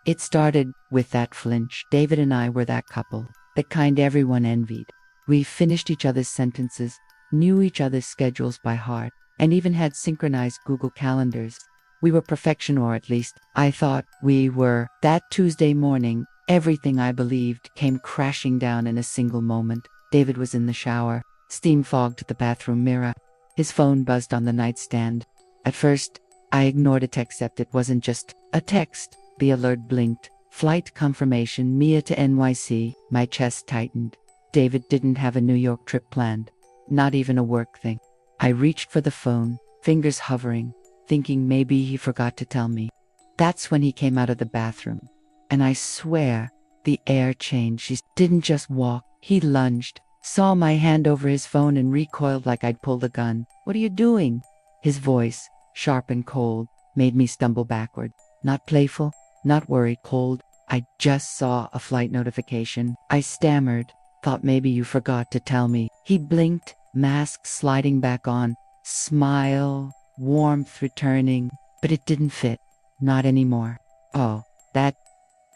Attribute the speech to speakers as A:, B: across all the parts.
A: It started with that flinch. David and I were that couple, the kind everyone envied. We finished each other's sentences, knew each other's schedules by heart, and even had synchronized Google calendars. We were perfection, or at least I thought we were. That Tuesday morning, everything I believed came crashing down in a single moment. David was in the shower. Steam fogged the bathroom mirror. His phone buzzed on the nightstand. At first, I ignored it except it wasn't just a text. The alert blinked. Flight confirmation, Mia to NYC. My chest tightened. David didn't have a New York trip planned. Not even a work thing. I reached for the phone, fingers hovering, thinking maybe he forgot to tell me. That's when he came out of the bathroom. And I swear, the air changed. He didn't just walk. He lunged, saw my hand over his phone and recoiled like I'd pulled a gun. "What are you doing?" His voice, sharp and cold, made me stumble backward. Not playful, not worried, cold. "I just saw a flight notification." I stammered, "Thought maybe you forgot to tell me." He blinked, mask sliding back on, smile, warmth returning, but it didn't fit. Not anymore. "Oh, that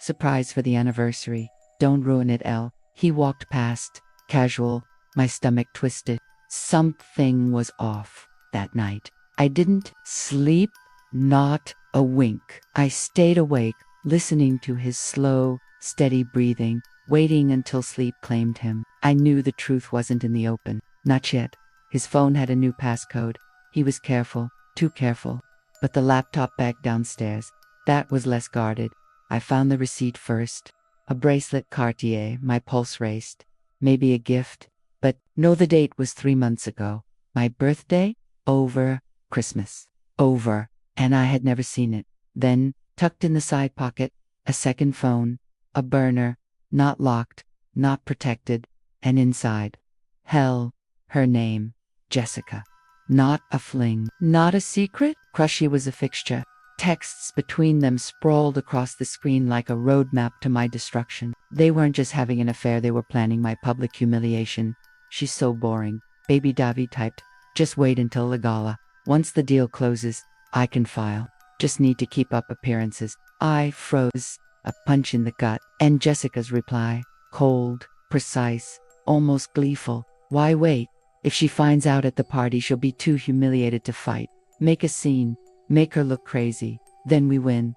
A: surprise for the anniversary. Don't ruin it, Elle." He walked past, casual, my stomach twisted. Something was off that night. I didn't sleep, not a wink. I stayed awake, listening to his slow, steady breathing, waiting until sleep claimed him. I knew the truth wasn't in the open. Not yet. His phone had a new passcode. He was careful, too careful. But the laptop bag downstairs, that was less guarded. I found the receipt first. A bracelet, Cartier. My pulse raced. Maybe a gift. But no, the date was 3 months ago. My birthday? Over. Christmas. Over. And I had never seen it. Then, tucked in the side pocket, a second phone, a burner, not locked, not protected, and inside, hell, her name, Jessica. Not a fling, not a secret. Crushy was a fixture. Texts between them sprawled across the screen like a roadmap to my destruction. They weren't just having an affair, they were planning my public humiliation. "She's so boring," Baby Davi typed. "Just wait until the gala. Once the deal closes, I can file. Just need to keep up appearances." I froze, a punch in the gut. And Jessica's reply, cold, precise, almost gleeful. "Why wait? If she finds out at the party, she'll be too humiliated to fight. Make a scene. Make her look crazy. Then we win."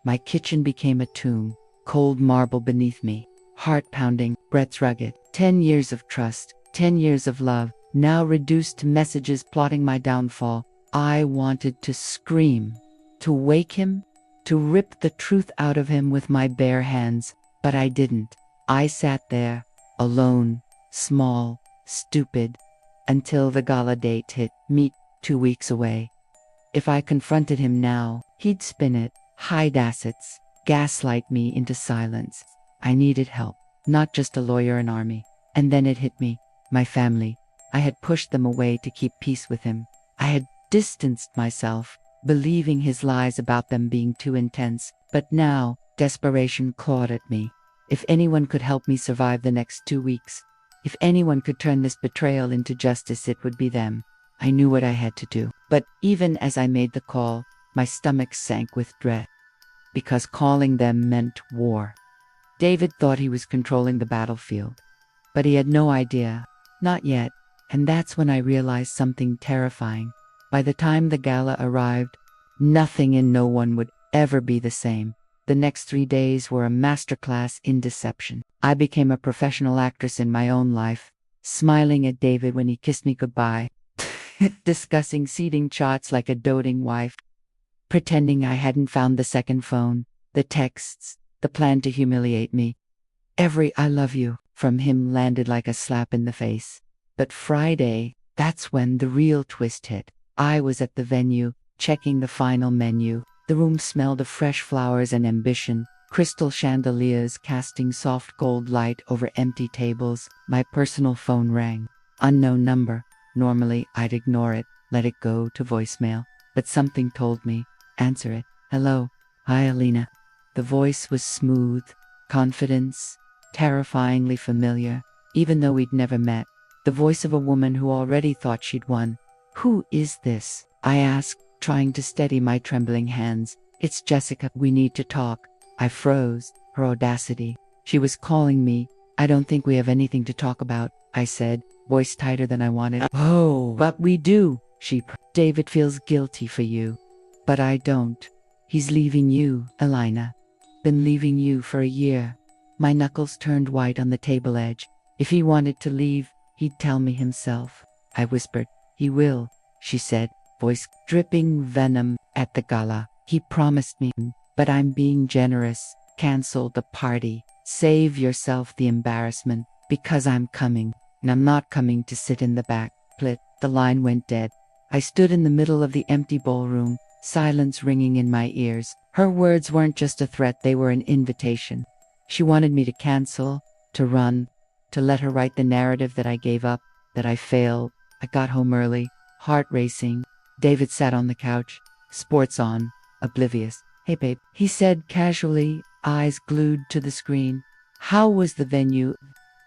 A: My kitchen became a tomb. Cold marble beneath me. Heart pounding, breaths rugged. 10 years of trust, 10 years of love, now reduced to messages plotting my downfall. I wanted to scream, to wake him, to rip the truth out of him with my bare hands, but I didn't. I sat there, alone, small, stupid, until the gala date hit. Meet 2 weeks away. If I confronted him now, he'd spin it, hide assets, gaslight me into silence. I needed help, not just a lawyer, an army. And then it hit me, my family. I had pushed them away to keep peace with him. I had distanced myself, believing his lies about them being too intense. But now, desperation clawed at me. If anyone could help me survive the next 2 weeks, if anyone could turn this betrayal into justice, it would be them. I knew what I had to do. But even as I made the call, my stomach sank with dread. Because calling them meant war. David thought he was controlling the battlefield. But he had no idea. Not yet. And that's when I realized something terrifying. By the time the gala arrived, nothing and no one would ever be the same. The next 3 days were a masterclass in deception. I became a professional actress in my own life, smiling at David when he kissed me goodbye, discussing seating charts like a doting wife, pretending I hadn't found the second phone, the texts, the plan to humiliate me. Every "I love you" from him landed like a slap in the face. But Friday, that's when the real twist hit. I was at the venue, checking the final menu. The room smelled of fresh flowers and ambition, crystal chandeliers casting soft gold light over empty tables. My personal phone rang. Unknown number. Normally, I'd ignore it, let it go to voicemail. But something told me, answer it. "Hello. Hi, Alina." The voice was smooth, confidence, terrifyingly familiar, even though we'd never met. The voice of a woman who already thought she'd won. "Who is this?" I asked, trying to steady my trembling hands. "It's Jessica. We need to talk." I froze. Her audacity. She was calling me. I don't think we have anything to talk about, I said, voice tighter than I wanted. Oh, but we do, David feels guilty for you. But I don't. He's leaving you, Elina. Been leaving you for a year. My knuckles turned white on the table edge. If he wanted to leave, he'd tell me himself. I whispered. He will, she said, voice dripping venom. At the gala, he promised me, but I'm being generous. Cancel the party. Save yourself the embarrassment, because I'm coming, and I'm not coming to sit in the back. Plit. The line went dead. I stood in the middle of the empty ballroom, silence ringing in my ears. Her words weren't just a threat, they were an invitation. She wanted me to cancel, to run, to let her write the narrative that I gave up, that I failed. I got home early, heart racing. David sat on the couch, sports on, oblivious. Hey babe, he said casually, eyes glued to the screen. How was the venue?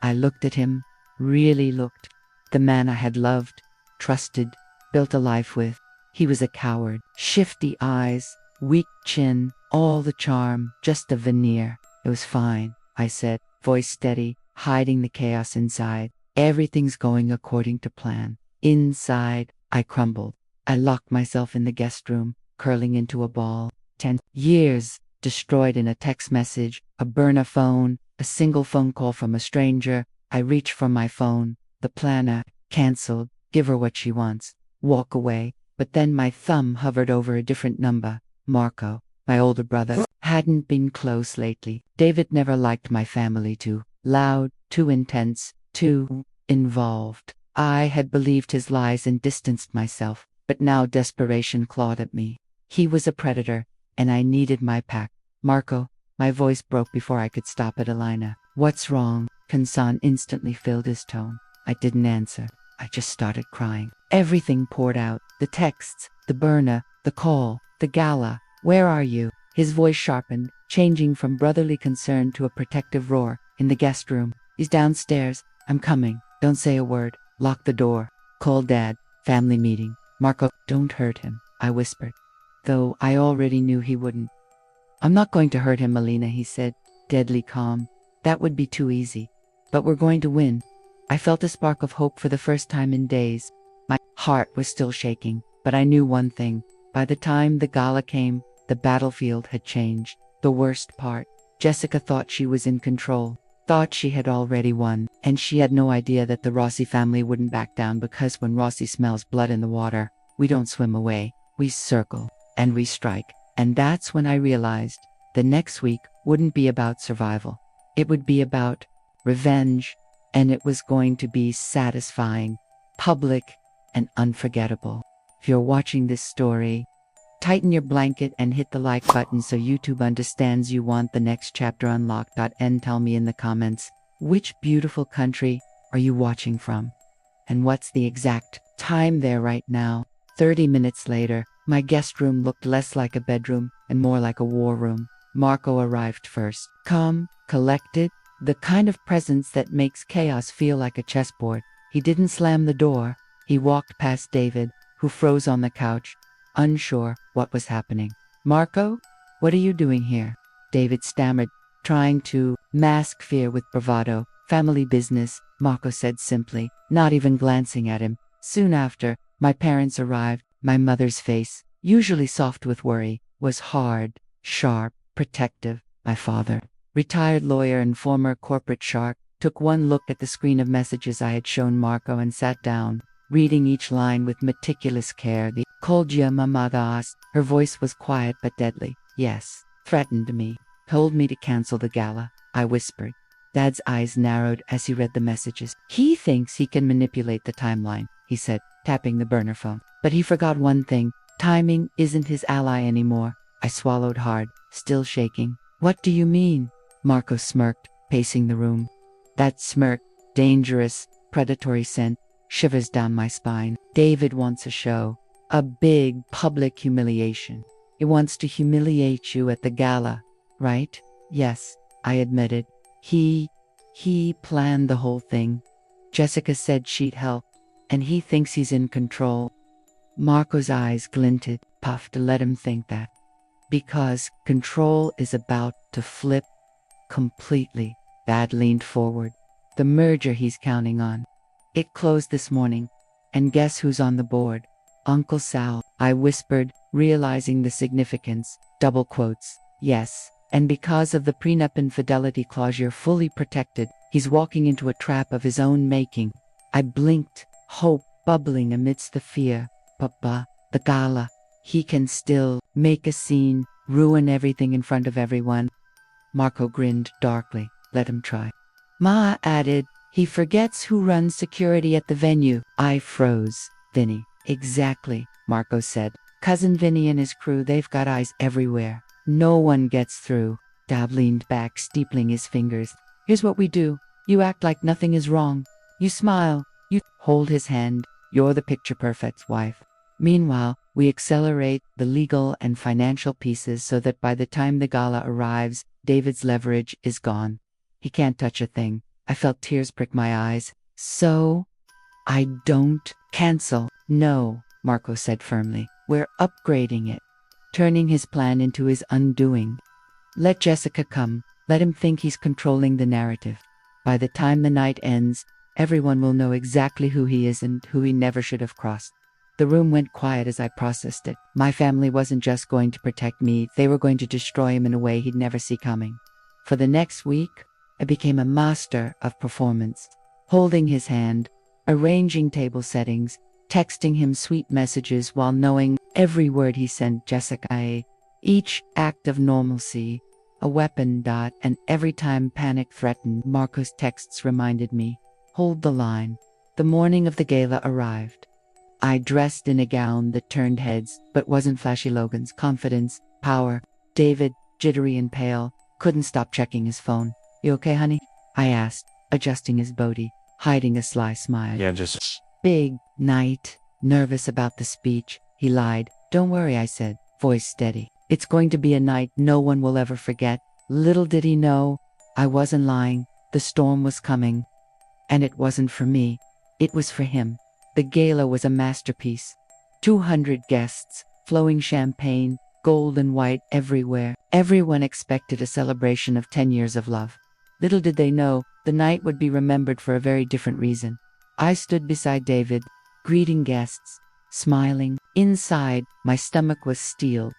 A: I looked at him, really looked. The man I had loved, trusted, built a life with. He was a coward. Shifty eyes, weak chin, all the charm, just a veneer. It was fine, I said, voice steady, hiding the chaos inside. Everything's going according to plan. Inside, I crumbled. I locked myself in the guest room, curling into a ball. 10 years destroyed in a text message, a burner phone, a single phone call from a stranger. I reach for my phone. The planner, canceled, give her what she wants. Walk away. But then my thumb hovered over a different number. Marco, my older brother, hadn't been close lately. David never liked my family too loud, too intense, too involved. I had believed his lies and distanced myself, but now desperation clawed at me. He was a predator, and I needed my pack. Marco, my voice broke before I could stop it. Elina, what's wrong? Concern instantly filled his tone. I didn't answer. I just started crying. Everything poured out. The texts, the burner, the call, the gala. Where are you? His voice sharpened, changing from brotherly concern to a protective roar. In the guest room. He's downstairs. I'm coming. Don't say a word. Lock the door. Call Dad. Family meeting. Marco, don't hurt him, I whispered, though I already knew he wouldn't. I'm not going to hurt him, Melina, he said, deadly calm. That would be too easy. But we're going to win. I felt a spark of hope for the first time in days. My heart was still shaking, but I knew one thing. By the time the gala came, the battlefield had changed. The worst part, Jessica thought she was in control, thought she had already won, and she had no idea that the Rossi family wouldn't back down, because when Rossi smells blood in the water, we don't swim away, we circle, and we strike. And that's when I realized the next week wouldn't be about survival. It would be about revenge, and it was going to be satisfying, public, and unforgettable. If you're watching this story, tighten your blanket and hit the like button so YouTube understands you want the next chapter unlocked. And tell me in the comments, which beautiful country are you watching from? And what's the exact time there right now? 30 minutes later, my guest room looked less like a bedroom and more like a war room. Marco arrived first. Calm, collected, the kind of presence that makes chaos feel like a chessboard. He didn't slam the door. He walked past David, who froze on the couch, unsure what was happening. Marco, what are you doing here? David stammered, trying to mask fear with bravado. Family business, Marco said simply, not even glancing at him. Soon after, my parents arrived. My mother's face, usually soft with worry, was hard, sharp, protective. My father, retired lawyer and former corporate shark, took one look at the screen of messages I had shown Marco and sat down, reading each line with meticulous care. The "Called ya?" my mother asked. Her voice was quiet but deadly. Yes, threatened me, told me to cancel the gala, I whispered. Dad's eyes narrowed as he read the messages. He thinks he can manipulate the timeline, he said, tapping the burner phone. But he forgot one thing. Timing isn't his ally anymore. I swallowed hard, still shaking. What do you mean? Marco smirked, pacing the room. That smirk, dangerous, predatory scent, shivers down my spine. David wants a show. A big, public humiliation. He wants to humiliate you at the gala, right? Yes, I admitted. He planned the whole thing. Jessica said she'd help, and he thinks he's in control. Marco's eyes glinted, puffed to let him think that. Because control is about to flip completely. Dad leaned forward. The merger he's counting on. It closed this morning. And guess who's on the board? Uncle Sal, I whispered, realizing the significance. Double quotes. Yes. And because of the prenup infidelity clause, you're fully protected. He's walking into a trap of his own making. I blinked, hope bubbling amidst the fear. Papa, the gala. He can still make a scene, ruin everything in front of everyone. Marco grinned darkly. Let him try. Ma added, he forgets who runs security at the venue. I froze. Vinny. Exactly, Marco said. Cousin Vinny and his crew, they've got eyes everywhere. No one gets through. Dab leaned back, steepling his fingers. Here's what we do. You act like nothing is wrong. You smile. You hold his hand. You're the picture-perfect wife. Meanwhile, we accelerate the legal and financial pieces so that by the time the gala arrives, David's leverage is gone. He can't touch a thing. I felt tears prick my eyes. So, I don't cancel. No, Marco said firmly. We're upgrading it. Turning his plan into his undoing. Let Jessica come. Let him think he's controlling the narrative. By the time the night ends, everyone will know exactly who he is and who he never should have crossed. The room went quiet as I processed it. My family wasn't just going to protect me, they were going to destroy him in a way he'd never see coming. For the next week, I became a master of performance, holding his hand, arranging table settings, texting him sweet messages while knowing every word he sent Jessica. Each act of normalcy, a weapon. And every time panic threatened, Marco's texts reminded me, hold the line. The morning of the gala arrived. I dressed in a gown that turned heads, but wasn't flashy Logan's. Confidence, power. David, jittery and pale, couldn't stop checking his phone. You okay, honey? I asked, adjusting his booty, hiding a sly smile.
B: Yeah, just...
A: Big night. Nervous about the speech. He lied. Don't worry, I said, voice steady. It's going to be a night no one will ever forget. Little did he know, I wasn't lying. The storm was coming. And it wasn't for me. It was for him. The gala was a masterpiece. 200 guests, flowing champagne, gold and white everywhere. Everyone expected a celebration of 10 years of love. Little did they know, the night would be remembered for a very different reason. I stood beside David, greeting guests, smiling. Inside, my stomach was steel.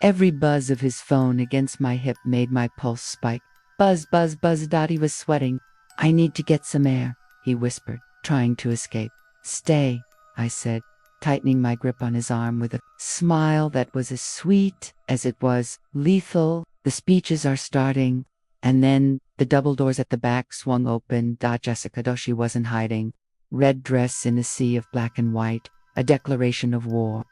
A: Every buzz of his phone against my hip made my pulse spike. Buzz, buzz, buzz. He was sweating. I need to get some air, he whispered, trying to escape. Stay, I said, tightening my grip on his arm with a smile that was as sweet as it was lethal. The speeches are starting. And then the double doors at the back swung open. Jessica, though she wasn't hiding. Red dress in a sea of black and white, a declaration of war.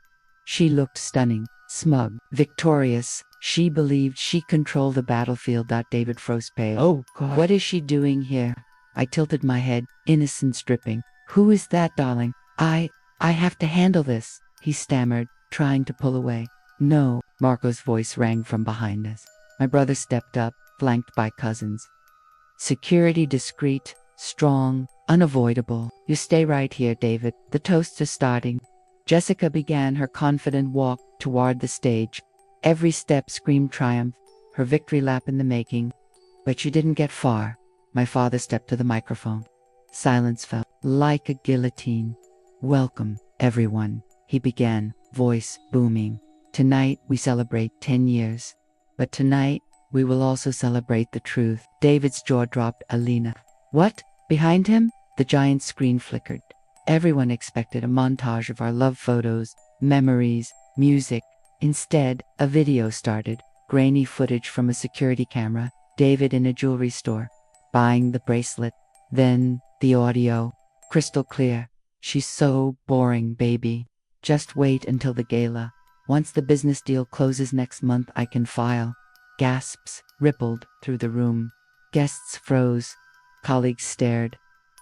A: She looked stunning, smug, victorious. She believed she controlled the battlefield. David froze pale. Oh, God. What is she doing here? I tilted my head, innocence dripping. Who is that, darling? I have to handle this, he stammered, trying to pull away. No, Marco's voice rang from behind us. My brother stepped up, flanked by cousins. Security discreet, strong, unavoidable. You stay right here, David. The toasts are starting. Jessica began her confident walk toward the stage. Every step screamed triumph, her victory lap in the making. But she didn't get far. My father stepped to the microphone. Silence fell like a guillotine. Welcome, everyone, he began, voice booming. Tonight we celebrate 10 years. But tonight we will also celebrate the truth. David's jaw dropped. Alina. What? Behind him? The giant screen flickered. Everyone expected a montage of our love photos, memories, music. Instead, a video started. Grainy footage from a security camera. David in a jewelry store, buying the bracelet. Then, the audio. Crystal clear. She's so boring, baby. Just wait until the gala. Once the business deal closes next month, I can file. Gasps rippled through the room. Guests froze. Colleagues stared.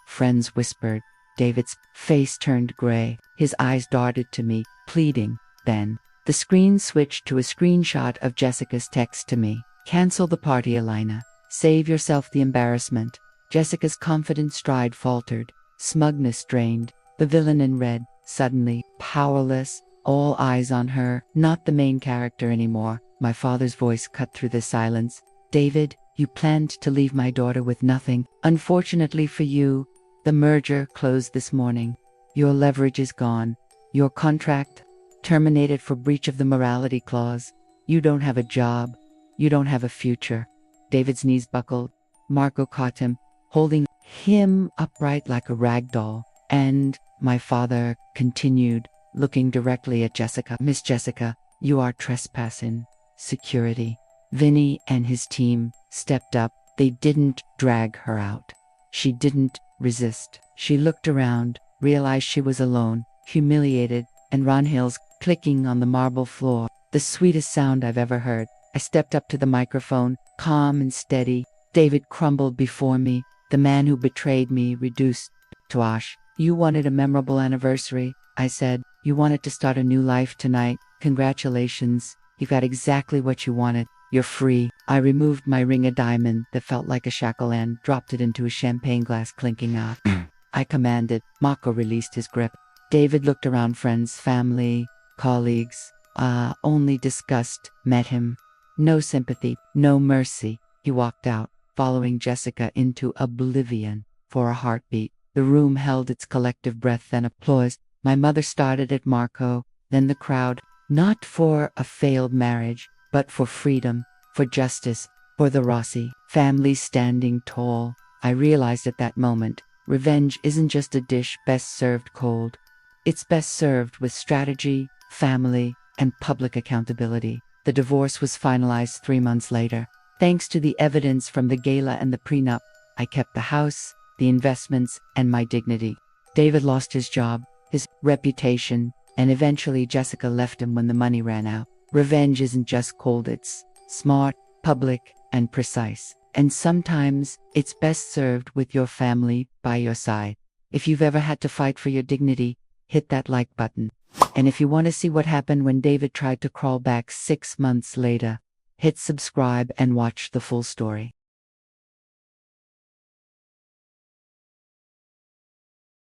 A: Friends whispered. David's face turned gray. His eyes darted to me, pleading. Then, the screen switched to a screenshot of Jessica's text to me. Cancel the party, Alina. Save yourself the embarrassment. Jessica's confident stride faltered. Smugness drained. The villain in red, suddenly, powerless, all eyes on her, not the main character anymore, My father's voice cut through the silence. David, you planned to leave my daughter with nothing. Unfortunately for you, the merger closed this morning. Your leverage is gone. Your contract terminated for breach of the morality clause. You don't have a job. You don't have a future. David's knees buckled. Marco caught him, holding him upright like a rag doll. And my father continued, looking directly at Jessica. Miss Jessica, you are trespassing security. Vinny and his team stepped up. They didn't drag her out. She didn't resist. She looked around, realized she was alone, humiliated, and Ron Hill's clicking on the marble floor, the sweetest sound I've ever heard. I stepped up to the microphone, calm and steady. David crumbled before me, the man who betrayed me, reduced to ash. You wanted a memorable anniversary, I said. You wanted to start a new life tonight. Congratulations. You got exactly what you wanted. You're free. I removed my ring of diamond that felt like a shackle and dropped it into a champagne glass clinking out. I commanded. Marco released his grip. David looked around, friends, family, colleagues. Only disgust met him. No sympathy, no mercy. He walked out, following Jessica into oblivion. For a heartbeat, the room held its collective breath, then applause. My mother started at Marco, then the crowd. Not for a failed marriage, but for freedom, for justice, for the Rossi family standing tall. I realized at that moment, revenge isn't just a dish best served cold. It's best served with strategy, family, and public accountability. The divorce was finalized 3 months later. Thanks to the evidence from the gala and the prenup, I kept the house, the investments, and my dignity. David lost his job, his reputation, and eventually Jessica left him when the money ran out. Revenge isn't just cold, it's smart, public, and precise. And sometimes it's best served with your family by your side. If you've ever had to fight for your dignity, hit that like button. And if you want to see what happened when David tried to crawl back 6 months later, hit subscribe and watch the full story.